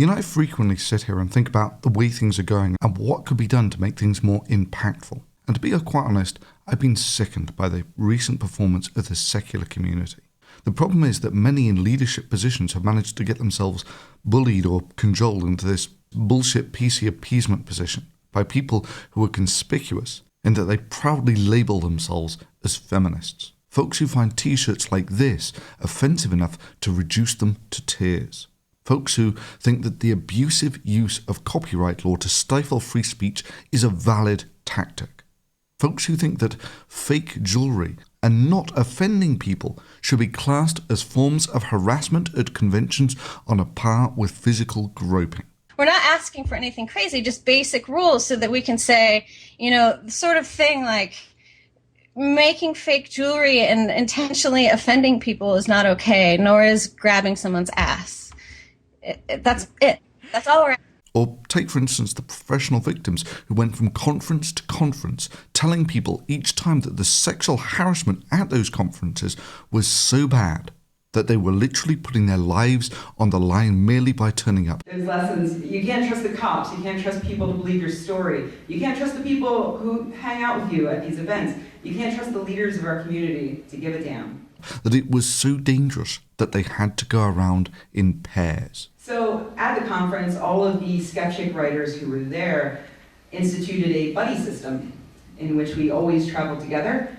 I frequently sit here and think about the way things are going and what could be done to make things more impactful. And to be quite honest, I've been sickened by the recent performance of the secular community. The problem is that many in leadership positions have managed to get themselves bullied or cajoled into this bullshit PC appeasement position by people who are conspicuous in that they proudly label themselves as feminists. Folks who find t-shirts like this offensive enough to reduce them to tears. Folks who think that the abusive use of copyright law to stifle free speech is a valid tactic. Folks who think that fake jewellery and not offending people should be classed as forms of harassment at conventions on a par with physical groping. We're not asking for anything crazy, just basic rules so that we can say, the sort of thing like making fake jewelry and intentionally offending people is not okay, nor is grabbing someone's ass. That's it. That's all we're asking. Or take, for instance, the professional victims who went from conference to conference telling people each time that the sexual harassment at those conferences was so bad that they were literally putting their lives on the line merely by turning up. There's lessons. You can't trust the cops. You can't trust people to believe your story. You can't trust the people who hang out with you at these events. You can't trust the leaders of our community to give a damn. That it was so dangerous that they had to go around in pairs. So at the conference, all of the skeptic writers who were there instituted a buddy system in which we always traveled together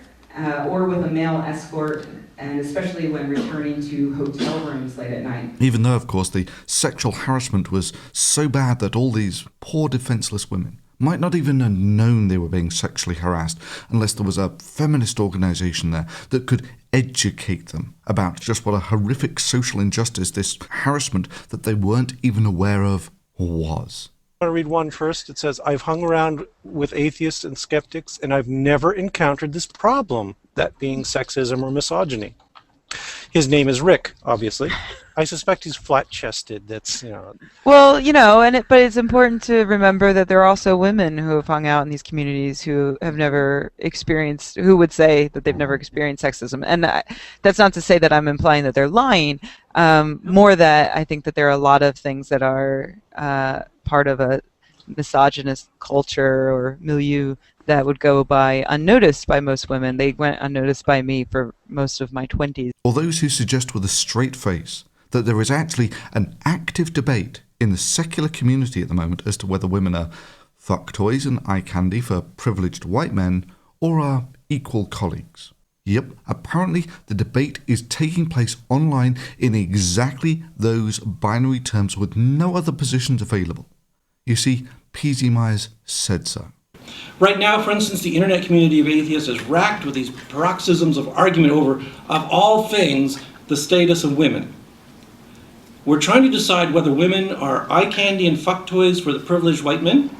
or with a male escort, and especially when returning to hotel rooms late at night. Even though, of course, the sexual harassment was so bad that all these poor defenseless women might not even have known they were being sexually harassed unless there was a feminist organisation there that could educate them about just what a horrific social injustice this harassment that they weren't even aware of was. I want to read one first. It says, I've hung around with atheists and skeptics, and I've never encountered this problem, that being sexism or misogyny. His name is Rick, obviously. I suspect he's flat-chested. That's, Well, but it's important to remember that there are also women who have hung out in these communities who have never experienced, who would say that they've never experienced sexism. And that's not to say that I'm implying that they're lying. More that I think that there are a lot of things that are part of a misogynist culture or milieu that would go by unnoticed by most women. They went unnoticed by me for most of my 20s. Or those who suggest with a straight face that there is actually an active debate in the secular community at the moment as to whether women are fuck toys and eye candy for privileged white men or are equal colleagues. Yep, apparently the debate is taking place online in exactly those binary terms with no other positions available. You see, P.Z. Myers said so. Right now, for instance, the internet community of atheists is racked with these paroxysms of argument over, of all things, the status of women. We're trying to decide whether women are eye candy and fuck toys for the privileged white men,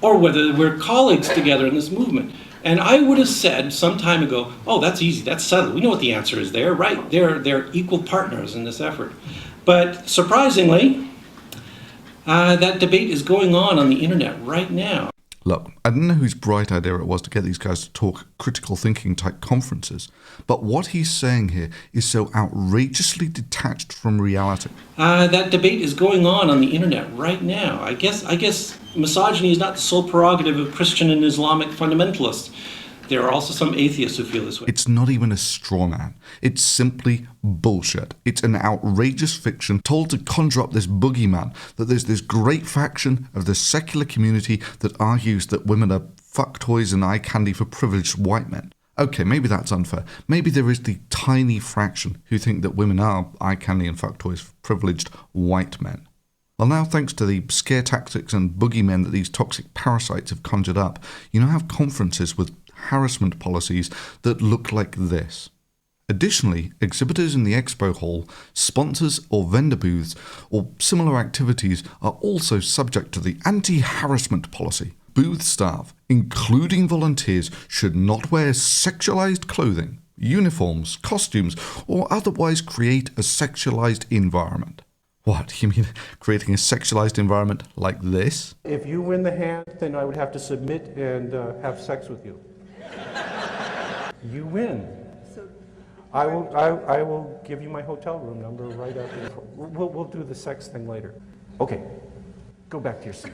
or whether we're colleagues together in this movement. And I would have said some time ago, oh, that's easy, that's settled. We know what the answer is there, right? They're equal partners in this effort. But surprisingly, that debate is going on the internet right now. Look, I don't know whose bright idea it was to get these guys to talk critical thinking type conferences, but what he's saying here is so outrageously detached from reality. That debate is going on the internet right now. I guess misogyny is not the sole prerogative of Christian and Islamic fundamentalists. There are also some atheists who feel this way. It's not even a straw man. It's simply bullshit. It's an outrageous fiction told to conjure up this boogeyman that there's this great faction of the secular community that argues that women are fuck toys and eye candy for privileged white men. Okay, maybe that's unfair. Maybe there is the tiny fraction who think that women are eye candy and fuck toys for privileged white men. Well, now, thanks to the scare tactics and boogeymen that these toxic parasites have conjured up, you now have conferences with harassment policies that look like this. Additionally, exhibitors in the expo hall, sponsors or vendor booths, or similar activities are also subject to the anti-harassment policy. Booth staff, including volunteers, should not wear sexualized clothing, uniforms, costumes, or otherwise create a sexualized environment. What, you mean creating a sexualized environment like this? If you win the hand, then I would have to submit and have sex with you. You win. I will give you my hotel room number right up. We'll do the sex thing later. Okay, go back to your seat.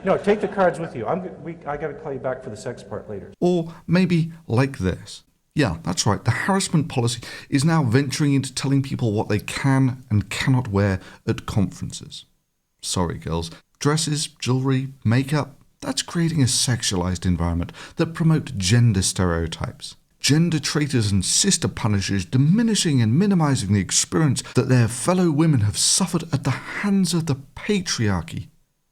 No, take the cards with you. I got to call you back for the sex part later. Or maybe like this. Yeah, that's right. The harassment policy is now venturing into telling people what they can and cannot wear at conferences. Sorry, girls. Dresses, jewelry, makeup, that's creating a sexualized environment that promotes gender stereotypes. Gender traitors and sister punishers diminishing and minimizing the experience that their fellow women have suffered at the hands of the patriarchy.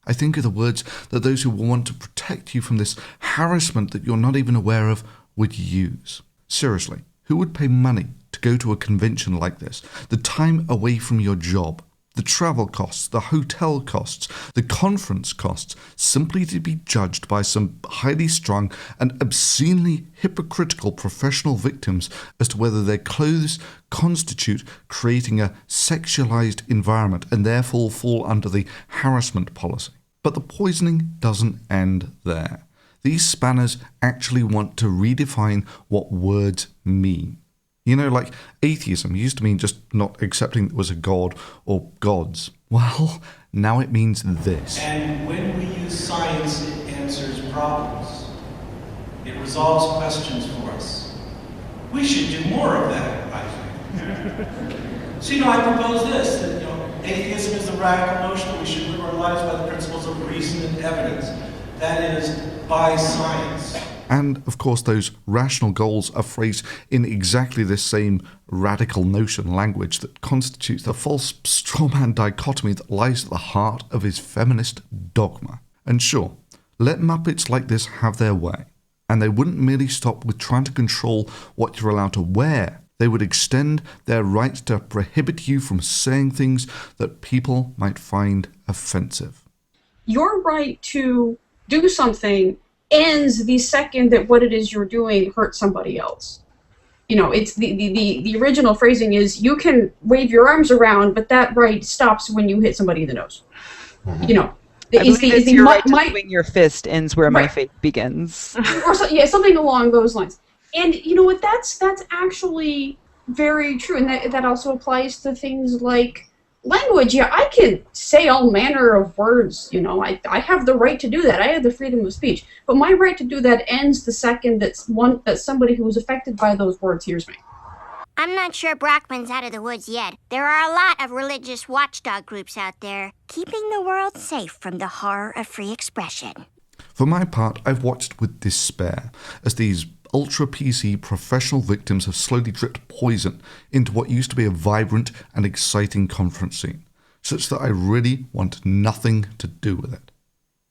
I think of the words that those who want to protect you from this harassment that you're not even aware of would use. Seriously, who would pay money to go to a convention like this? The time away from your job, the travel costs, the hotel costs, the conference costs, simply to be judged by some highly strung and obscenely hypocritical professional victims as to whether their clothes constitute creating a sexualized environment and therefore fall under the harassment policy. But the poisoning doesn't end there. These spanners actually want to redefine what words mean. You know, like atheism used to mean just not accepting there was a god or gods. Well, now it means this. And when we use science, it answers problems. It resolves questions for us. We should do more of that, I think. So, I propose this, that, atheism is the radical notion that we should live our lives by the principles of reason and evidence. That is, by science. And, of course, those rational goals are phrased in exactly this same radical notion language that constitutes the false strawman dichotomy that lies at the heart of his feminist dogma. And sure, let Muppets like this have their way. And they wouldn't merely stop with trying to control what you're allowed to wear. They would extend their right to prohibit you from saying things that people might find offensive. Your right to do something ends the second that what it is you're doing hurts somebody else. It's the original phrasing is you can wave your arms around, but that right stops when you hit somebody in the nose. I believe your right to swing your fist ends where my faith begins. Or something along those lines. And you know what? That's actually very true, and that also applies to things like language. Yeah, I can say all manner of words. I have the right to do that. I have the freedom of speech. But my right to do that ends the second that somebody who is affected by those words hears me. I'm not sure Brockman's out of the woods yet. There are a lot of religious watchdog groups out there, keeping the world safe from the horror of free expression. For my part, I've watched with despair as these ultra-PC professional victims have slowly dripped poison into what used to be a vibrant and exciting conference scene, such that I really want nothing to do with it.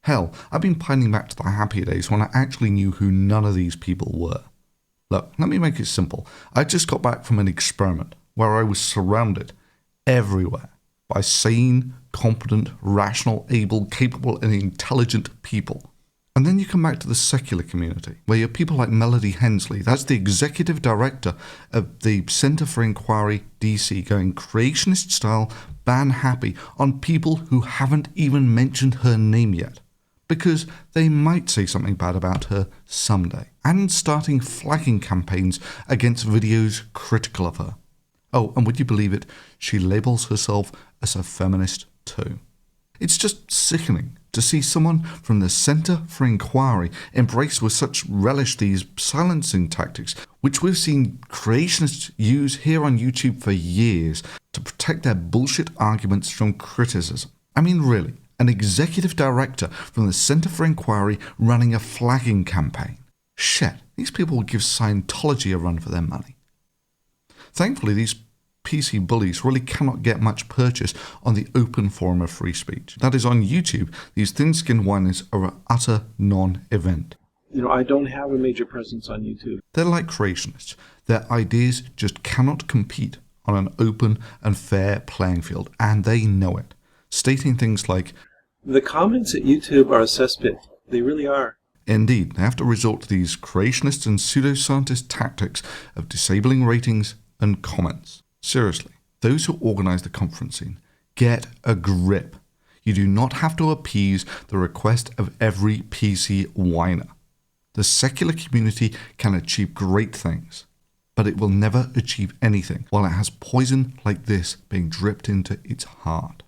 Hell, I've been pining back to the happier days when I actually knew who none of these people were. Look, let me make it simple. I just got back from an experiment where I was surrounded everywhere by sane, competent, rational, able, capable, and intelligent people. And then you come back to the secular community, where you have people like Melody Hensley, that's the executive director of the Center for Inquiry DC, going creationist style, ban happy on people who haven't even mentioned her name yet, because they might say something bad about her someday, and starting flagging campaigns against videos critical of her. Oh, and would you believe it, she labels herself as a feminist too. It's just sickening to see someone from the Center for Inquiry embrace with such relish these silencing tactics, which we've seen creationists use here on YouTube for years to protect their bullshit arguments from criticism. I mean, really, an executive director from the Center for Inquiry running a flagging campaign. Shit, these people would give Scientology a run for their money. Thankfully, these PC bullies really cannot get much purchase on the open forum of free speech. That is, on YouTube, these thin-skinned whiners are an utter non-event. I don't have a major presence on YouTube. They're like creationists. Their ideas just cannot compete on an open and fair playing field, and they know it. Stating things like, the comments at YouTube are a cesspit. They really are. Indeed, they have to resort to these creationist and pseudoscientist tactics of disabling ratings and comments. Seriously, those who organize the conference scene, get a grip. You do not have to appease the request of every PC whiner. The secular community can achieve great things, but it will never achieve anything while it has poison like this being dripped into its heart.